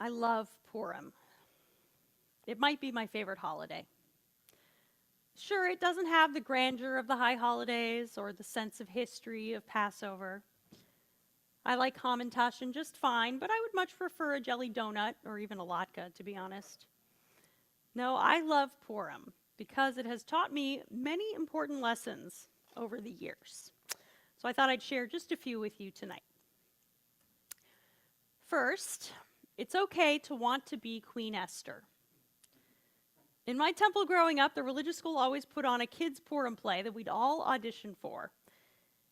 I love Purim. It might be my favorite holiday. Sure, it doesn't have the grandeur of the high holidays or the sense of history of Passover. I like Hamantaschen just fine, but I would much prefer a jelly donut or even a latke, to be honest. No, I love Purim because it has taught me many important lessons over the years. So I thought I'd share just a few with you tonight. First, it's okay to want to be Queen Esther. In my temple growing up, the religious school always put on a kids' Purim play that we'd all audition for.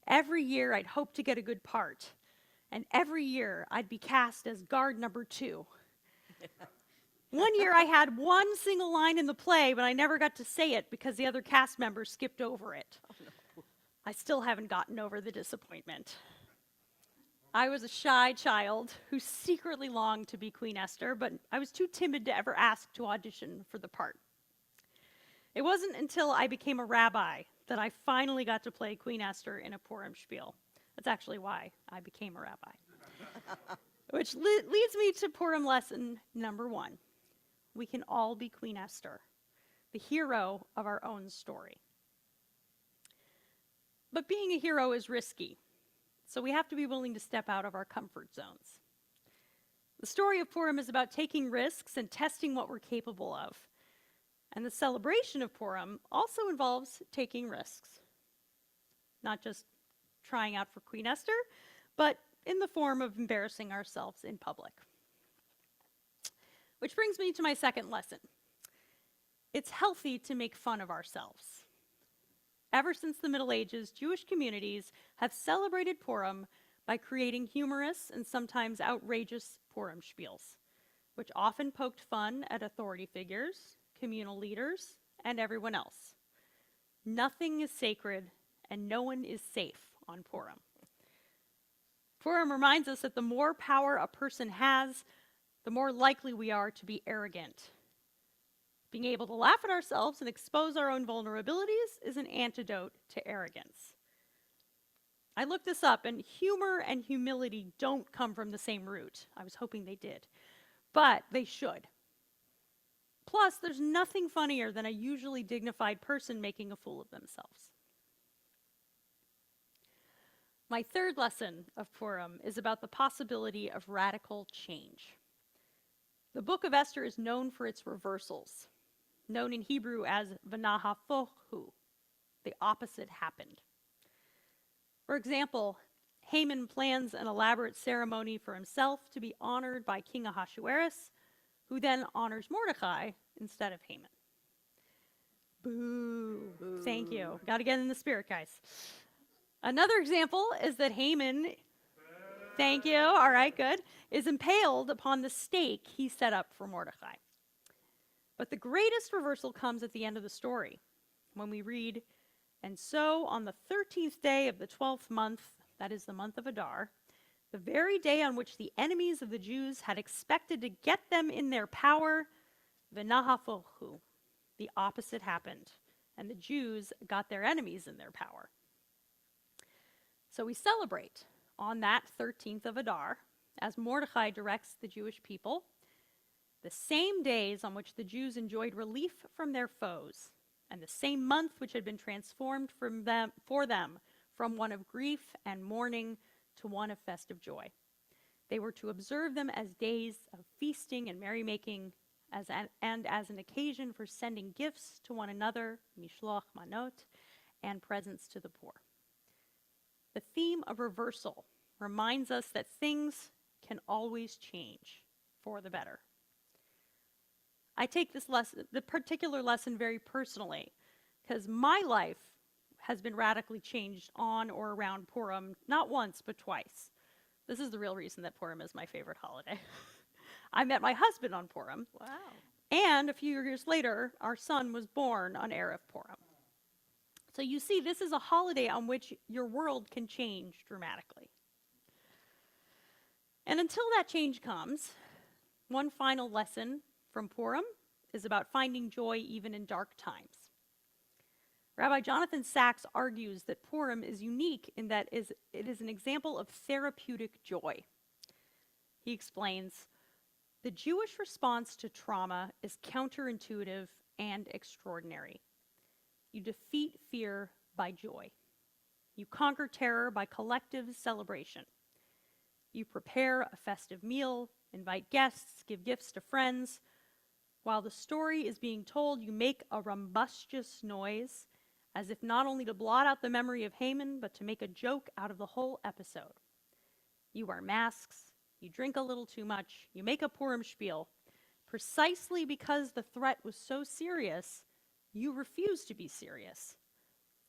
Every year, I'd hope to get a good part. And every year, I'd be cast as guard number 2. One year, I had one single line in the play, but I never got to say it because the other cast members skipped over it. Oh, no. I still haven't gotten over the disappointment. I was a shy child who secretly longed to be Queen Esther, but I was too timid to ever ask to audition for the part. It wasn't until I became a rabbi that I finally got to play Queen Esther in a Purim spiel. That's actually why I became a rabbi. Which leads me to Purim lesson number 1. We can all be Queen Esther, the hero of our own story. But being a hero is risky, so we have to be willing to step out of our comfort zones. The story of Purim is about taking risks and testing what we're capable of. And the celebration of Purim also involves taking risks. Not just trying out for Queen Esther, but in the form of embarrassing ourselves in public. Which brings me to my second lesson. It's healthy to make fun of ourselves. Ever since the Middle Ages, Jewish communities have celebrated Purim by creating humorous and sometimes outrageous Purim spiels, which often poked fun at authority figures, communal leaders, and everyone else. Nothing is sacred, and no one is safe on Purim. Purim reminds us that the more power a person has, the more likely we are to be arrogant. Being able to laugh at ourselves and expose our own vulnerabilities is an antidote to arrogance. I looked this up, and humor and humility don't come from the same root. I was hoping they did, but they should. Plus, there's nothing funnier than a usually dignified person making a fool of themselves. My third lesson of Purim is about the possibility of radical change. The book of Esther is known for its reversals, known in Hebrew as v'nahafohu, the opposite happened. For example, Haman plans an elaborate ceremony for himself to be honored by King Ahasuerus, who then honors Mordecai instead of Haman. Boo. Boo. Thank you. Got to get in the spirit, guys. Another example is that Haman, thank you, all right, good, is impaled upon the stake he set up for Mordecai. But the greatest reversal comes at the end of the story, when we read, "And so on the 13th day of the 12th month, that is the month of Adar, the very day on which the enemies of the Jews had expected to get them in their power, v'nahafohu, the opposite happened, and the Jews got their enemies in their power." So we celebrate on that 13th of Adar, as Mordecai directs the Jewish people, the same days on which the Jews enjoyed relief from their foes, and the same month which had been transformed for them from one of grief and mourning to one of festive joy. They were to observe them as days of feasting and merrymaking, and as an occasion for sending gifts to one another, mishloach manot, and presents to the poor. The theme of reversal reminds us that things can always change for the better. I take this lesson, the particular lesson, very personally, because my life has been radically changed on or around Purim, not once, but twice. This is the real reason that Purim is my favorite holiday. I met my husband on Purim. Wow. And a few years later, our son was born on Erev Purim. So you see, this is a holiday on which your world can change dramatically. And until that change comes, one final lesson from Purim is about finding joy even in dark times. Rabbi Jonathan Sachs argues that Purim is unique in that it is an example of therapeutic joy. He explains, The Jewish response to trauma is counterintuitive and extraordinary. You defeat fear by joy. You conquer terror by collective celebration. You prepare a festive meal, invite guests, give gifts to friends. While the story is being told, you make a rumbustious noise, as if not only to blot out the memory of Haman, but to make a joke out of the whole episode. You wear masks, you drink a little too much, you make a Purim spiel. Precisely because the threat was so serious, you refuse to be serious.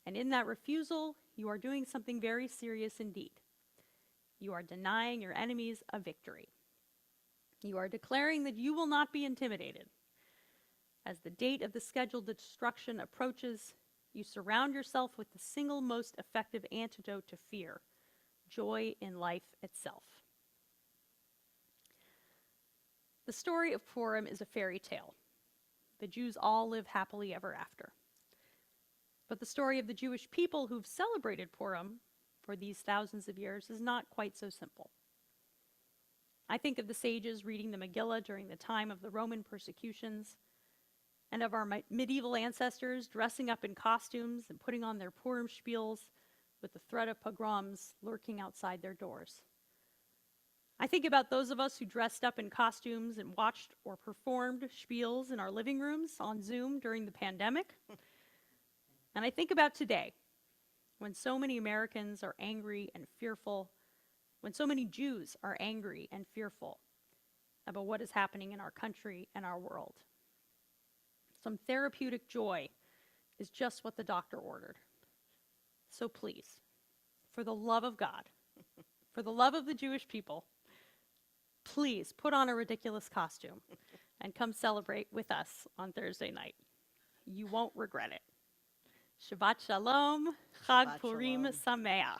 And in that refusal, you are doing something very serious indeed. You are denying your enemies a victory. You are declaring that you will not be intimidated. As the date of the scheduled destruction approaches, you surround yourself with the single most effective antidote to fear, joy in life itself. The story of Purim is a fairy tale. The Jews all live happily ever after. But the story of the Jewish people who've celebrated Purim for these thousands of years is not quite so simple. I think of the sages reading the Megillah during the time of the Roman persecutions, and of our medieval ancestors dressing up in costumes and putting on their Purim spiels with the threat of pogroms lurking outside their doors. I think about those of us who dressed up in costumes and watched or performed spiels in our living rooms on Zoom during the pandemic. And I think about today, when so many Americans are angry and fearful, when so many Jews are angry and fearful about what is happening in our country and our world. Some therapeutic joy is just what the doctor ordered. So please, for the love of God, for the love of the Jewish people, please put on a ridiculous costume and come celebrate with us on Thursday night. You won't regret it. Shabbat Shalom, Chag Purim Sameach.